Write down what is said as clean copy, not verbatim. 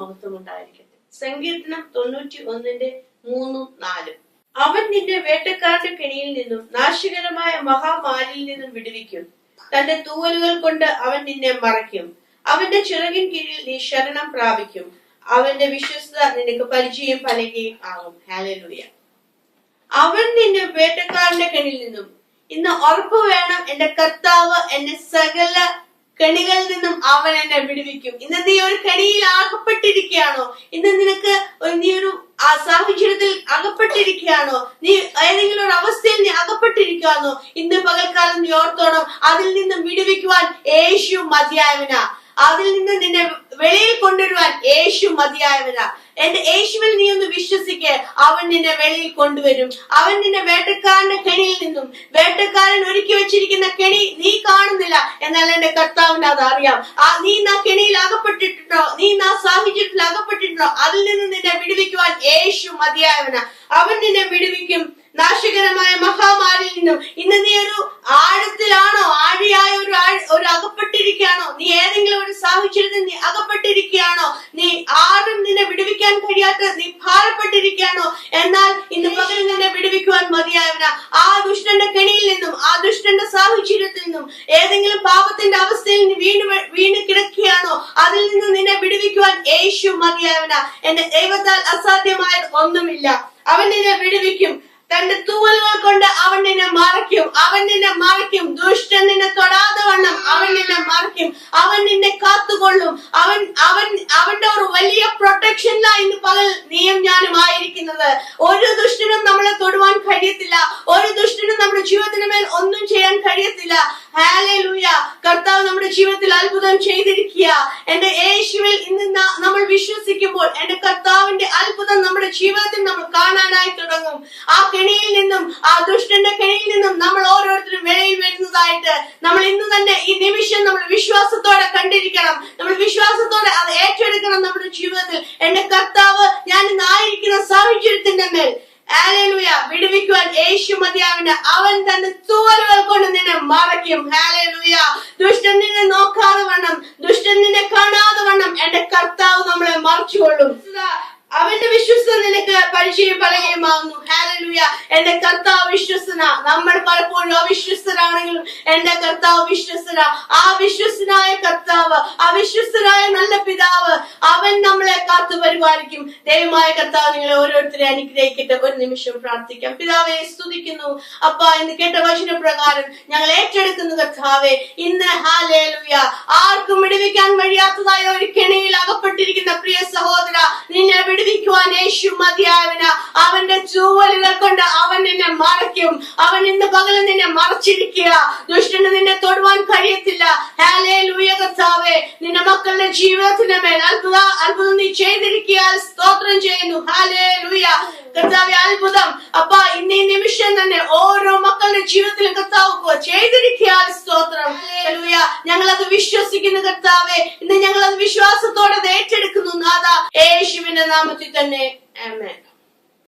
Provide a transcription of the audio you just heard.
മഹത്വം ഉണ്ടായിരിക്കട്ടെ. സങ്കീർത്തനം 91:3-4. അവൻ നിന്നെ വേട്ടക്കാരുടെ കെണിയിൽ നിന്നും നാശകരമായ മഹാമാരിയിൽ നിന്നും വിടുവിക്കും. തന്റെ തൂവലുകൾ കൊണ്ട് അവൻ നിന്നെ മറയ്ക്കും. അവന്റെ ചിറകിൻ കീഴിൽ നീ ശരണം പ്രാപിക്കും. അവന്റെ വിശ്വസ്തത നിനക്ക് പരിചയം പലകയും ആകും. ഹല്ലേലൂയ. അവൻ നിന്നെ വേട്ടക്കാരന്റെ കെണിയിൽ നിന്നും. ഇന്ന് ഉറപ്പ് വേണം, എന്റെ കർത്താവ് എന്നെ സകല കെണികളിൽ നിന്നും അവൻ എന്നെ വിടുവിക്കും. ഇന്ന് നീ ഒരു കെണിയിൽ അകപ്പെട്ടിരിക്കുകയാണോ? ഇന്ന് നിനക്ക് നീ ഒരു സാഹചര്യത്തിൽ അകപ്പെട്ടിരിക്കുകയാണോ? നീ ഏതെങ്കിലും ഒരു അവസ്ഥയിൽ നീ അകപ്പെട്ടിരിക്കുകയാണോ? ഇന്ന് പകൽക്കാലം നീ ഓർത്തോണം, അതിൽ നിന്നും വിടുവിക്കുവാൻ യേശു മതിയായവനാ. അതിൽ നിന്ന് നിന്നെ വെളിയിൽ കൊണ്ടുവരുവാൻ യേശു മതിയായവനാ. എന്റെ യേശുവിൽ നീ ഒന്ന് വിശ്വസിക്ക്, അവൻ നിന്നെ വെളിയിൽ കൊണ്ടുവരും. അവൻ നിന്നെ വേട്ടക്കാരന്റെ കെണിയിൽ നിന്നും, വേട്ടക്കാരൻ ഒരുക്കി വെച്ചിരിക്കുന്ന കെണി നീ കാണുന്നില്ല, എന്നാൽ എന്റെ കർത്താവിന് അത് അറിയാം. നീ ആ കെണിയിൽ അകപ്പെട്ടിട്ടുണ്ടോ? നീ ആ സാഹചര്യത്തിൽ അകപ്പെട്ടിട്ടുണ്ടോ? അതിൽ നിന്ന് നിന്നെ വിടുവിക്കുവാൻ യേശു മതിയായവനാ. അവൻ നിന്നെ വിടുവിക്കും നാശകരമായ മഹാമാരിയിൽ നിന്നും. ഇന്ന് നീ ഒരു ആഴത്തിലാണോ? ആഴിയായ ഒരു അകപ്പെട്ടിരിക്കുകയാണോ? നീ ഏതെങ്കിലും ഒരു സാഹചര്യത്തിൽ നീ അകപ്പെട്ടിരിക്കുകയാണോ? നീ ആരും നിന്നെ വിടുവിക്കാൻ കഴിയാത്ത നീ ഭാരപ്പെട്ടിരിക്കുകയാണോ? എന്നാൽ ഇന്ന് പകൽ നിന്നെ വിടുവിക്കുവാൻ മതിയായവനാ. ആ ദുഷ്ടന്റെ കെണിയിൽ നിന്നും, ആ ദുഷ്ടന്റെ സാഹചര്യത്തിൽ നിന്നും, ഏതെങ്കിലും പാപത്തിന്റെ അവസ്ഥയിൽ നീ വീണ് കിടക്കുകയാണോ? അതിൽ നിന്ന് നിന്നെ വിടുവിക്കുവാൻ യേശു മതിയായവനാ. എന്റെ ദൈവത്താൽ അസാധ്യമായത് ഒന്നുമില്ല. അവൻ നിന്നെ വിടുവിക്കും. തന്റെ തൂവലുകൾ കൊണ്ട് അവൻ നിന്നെ മറയ്ക്കും. അവൻ നിന്നെ മറയ്ക്കും. ദുഷ്ടൻ നിന്നെ തൊടാതെ വണ്ണം അവൻ നിന്നെ മറയ്ക്കും. അവൻ നിന്നെ കാത്തുകൊള്ളും. അവന്റെ ഒരു വലിയ പ്രൊട്ടക്ഷനിലാണ് ഇന്ന് പകൽ നീയും ഞാനും ആയിരിക്കുന്നത്. ഒരു ദുഷ്ടനും നമ്മളെ തൊടുവാൻ കഴിയത്തില്ല. ഒരു ദുഷ്ടനും നമ്മുടെ ജീവിതത്തിന് മേൽ ഒന്നും ചെയ്യാൻ കഴിയത്തില്ല. ഹല്ലേലൂയ. കർത്താവ് നമ്മുടെ ജീവിതത്തിൽ അത്ഭുതം ചെയ്തിരിക്കുക. എന്റെ യേശുവിൽ ഇന്ന് നമ്മൾ വിശ്വസിക്കുമ്പോൾ എന്റെ കർത്താവിന്റെ അത്ഭുതം നമ്മുടെ ജീവിതത്തിൽ നമ്മൾ കാണാനായി തുടങ്ങും. ആ കെണിയിൽ നിന്നും, ആ ദുഷ്ടന്റെ കെണിയിൽ നിന്നും നമ്മൾ ഓരോരുത്തരും വെളിയിൽ വരുന്നതായിട്ട് നമ്മൾ ഇന്ന് തന്നെ ഈ നിമിഷം നമ്മൾ വിശ്വാസത്തോടെ കണ്ടിരിക്കണം. നമ്മൾ വിശ്വാസത്തോടെ അത് ഏറ്റെടുക്കണം നമ്മുടെ ജീവിതത്തിൽ. എന്റെ കർത്താവ് ഞാൻ ഇന്ന് ആയിരിക്കുന്ന സാഹചര്യത്തിന്റെ മേൽ ഹല്ലേലൂയ വിടുവിക്കുവാൻ യേശു മതിയാവില്ല. അവൻ തന്റെ തൂവലുകൾ കൊണ്ട് നിന്നെ മറയ്ക്കും. ഹല്ലേലൂയ. ദുഷ്ടൻ നിന്നെ നോക്കാതെ വണ്ണം, ദുഷ്ടൻ നിന്നെ കാണാതെ വണ്ണം എന്റെ കർത്താവ് നമ്മളെ മറച്ചുകൊള്ളും. അവന്റെ വിശ്വസ്തത നിനക്ക് പരിചയം പലകയുമാകുന്നു. ഹല്ലേലൂയ. എന്റെ കർത്താവ് വിശ്വസ്തന. നമ്മൾ പലപ്പോഴും അവിശ്വസ്തരാണെങ്കിലും എന്റെ കർത്താവ് വിശ്വസ്തന. ആ വിശ്വസ്തനായ കർത്താവ്, ആ വിശ്വസ്തനായ നല്ല പിതാവ്, അവൻ നമ്മളെ കാത്തു പരിപാലിക്കും. ദൈവമായ കർത്താവ് നിങ്ങളെ ഓരോരുത്തരെ അനുഗ്രഹിക്കട്ടെ. ഒരു നിമിഷം പ്രാർത്ഥിക്കാം. പിതാവെ സ്തുതിക്കുന്നു അപ്പ, ഇന്ന് കേട്ട വചന പ്രകാരം ഞങ്ങൾ ഏറ്റെടുക്കുന്നു കർത്താവെ. ഇന്ന് ഹല്ലേലൂയ ആർക്കും വിടുവിക്കാൻ കഴിയാത്തതായ ഒരു കെണിയിൽ അകപ്പെട്ടിരിക്കുന്ന പ്രിയ സഹോദര, നിന്നെ വിടുവിക്കുവാൻ യേശു മതിയായവനാ. അവന്റെ ചൂവലുകൾ കൊണ്ട് അവൻ നിന്നെ മറയ്ക്കും. അവൻ ഇന്ന് പകലും നിന്നെ മറച്ചിരിക്കുക. ദുഷ്ടന് നിന്നെ തൊടുവാൻ കഴിയത്തില്ല. ഹല്ലേലൂയ കർത്താവേ, നിന്റെ മക്കളുടെ ജീവിതത്തിന്റെ മേൽ അത്ഭുതം നീ ചെയ്തിരിക്കുക. സ്തോത്രം ചെയ്യുന്നു. ഹല്ലേലൂയ കർത്താവേ, അത്ഭുതം അപ്പ ഇന്ന് ഈ നിമിഷം തന്നെ ഓരോ മക്കളുടെ ജീവിതത്തിലും കർത്താവ് ചെയ്തിരിക്കുക. സ്തോത്രം. ഹല്ലേലൂയ. ഞങ്ങളത് വിശ്വസിക്കുന്നു കർത്താവേ. ഇന്ന് ഞങ്ങൾ അത് വിശ്വാസത്തോടെ ഏറ്റെടുക്കുന്നു നാഥ, യേശുവിന്റെ നാമത്തിൽ തന്നെ. ആമേൻ.